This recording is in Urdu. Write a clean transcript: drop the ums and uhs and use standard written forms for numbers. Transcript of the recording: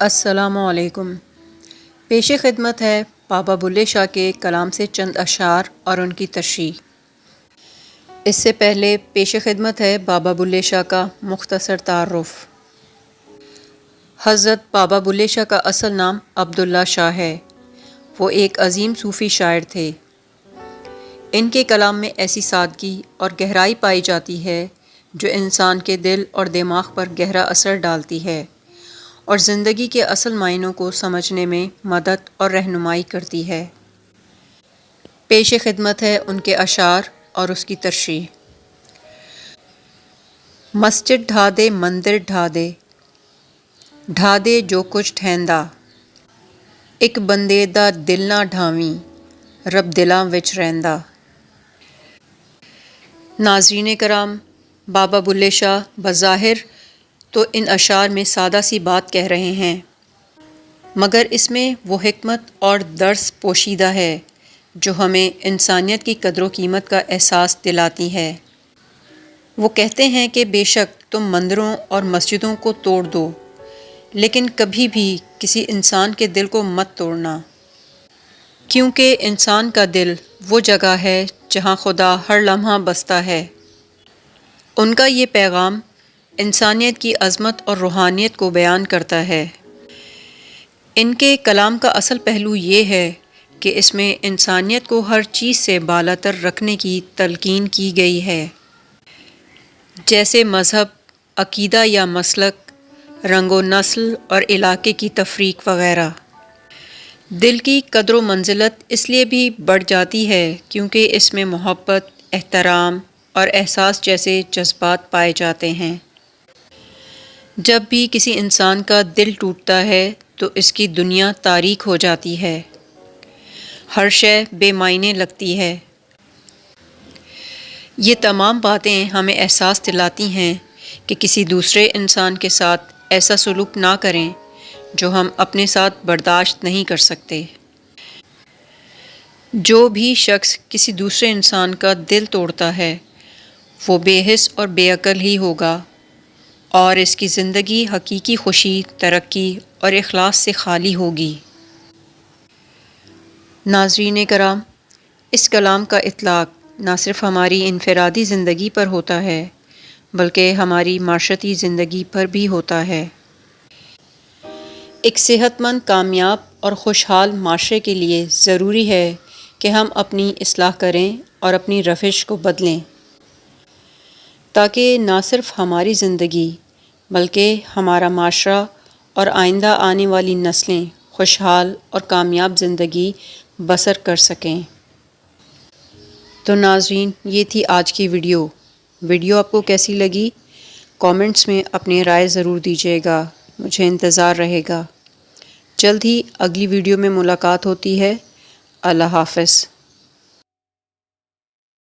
السلام علیکم۔ پیش خدمت ہے بابا بلے شاہ کے کلام سے چند اشعار اور ان کی تشریح۔ اس سے پہلے پیش خدمت ہے بابا بلے شاہ کا مختصر تعارف۔ حضرت بابا بلے شاہ کا اصل نام عبداللہ شاہ ہے۔ وہ ایک عظیم صوفی شاعر تھے۔ ان کے کلام میں ایسی سادگی اور گہرائی پائی جاتی ہے جو انسان کے دل اور دماغ پر گہرا اثر ڈالتی ہے اور زندگی کے اصل معنوں کو سمجھنے میں مدد اور رہنمائی کرتی ہے۔ پیش خدمت ہے ان کے اشعار اور اس کی تشریح۔ مسجد ڈھا دے مندر ڈھا دے جو کچھ ڈھیندا، ایک بندے دا دل نہ ڈھاویں رب دلاں وچ رہندا۔ ناظرین کرام، بابا بلے شاہ بظاہر تو ان اشعار میں سادہ سی بات کہہ رہے ہیں، مگر اس میں وہ حکمت اور درس پوشیدہ ہے جو ہمیں انسانیت کی قدر و قیمت کا احساس دلاتی ہے۔ وہ کہتے ہیں کہ بے شک تم مندروں اور مسجدوں کو توڑ دو، لیکن کبھی بھی کسی انسان کے دل کو مت توڑنا، کیونکہ انسان کا دل وہ جگہ ہے جہاں خدا ہر لمحہ بستا ہے۔ ان کا یہ پیغام انسانیت کی عظمت اور روحانیت کو بیان کرتا ہے۔ ان کے کلام کا اصل پہلو یہ ہے کہ اس میں انسانیت کو ہر چیز سے بالاتر رکھنے کی تلقین کی گئی ہے، جیسے مذہب، عقیدہ یا مسلک، رنگ و نسل اور علاقے کی تفریق وغیرہ۔ دل کی قدر و منزلت اس لیے بھی بڑھ جاتی ہے کیونکہ اس میں محبت، احترام اور احساس جیسے جذبات پائے جاتے ہیں۔ جب بھی کسی انسان کا دل ٹوٹتا ہے تو اس کی دنیا تاریک ہو جاتی ہے، ہر شے بے معنی لگتی ہے۔ یہ تمام باتیں ہمیں احساس دلاتی ہیں کہ کسی دوسرے انسان کے ساتھ ایسا سلوک نہ کریں جو ہم اپنے ساتھ برداشت نہیں کر سکتے۔ جو بھی شخص کسی دوسرے انسان کا دل توڑتا ہے وہ بے حس اور بے عقل ہی ہوگا اور اس کی زندگی حقیقی خوشی، ترقی اور اخلاص سے خالی ہوگی۔ ناظرین کرام، اس کلام کا اطلاق نہ صرف ہماری انفرادی زندگی پر ہوتا ہے بلکہ ہماری معاشرتی زندگی پر بھی ہوتا ہے۔ ایک صحت مند، کامیاب اور خوشحال معاشرے کے لیے ضروری ہے کہ ہم اپنی اصلاح کریں اور اپنی روش کو بدلیں، تاکہ نہ صرف ہماری زندگی بلکہ ہمارا معاشرہ اور آئندہ آنے والی نسلیں خوشحال اور کامیاب زندگی بسر کر سکیں۔ تو ناظرین، یہ تھی آج کی ویڈیو آپ کو کیسی لگی؟ کامنٹس میں اپنی رائے ضرور دیجیے گا، مجھے انتظار رہے گا۔ جلد ہی اگلی ویڈیو میں ملاقات ہوتی ہے۔ اللہ حافظ۔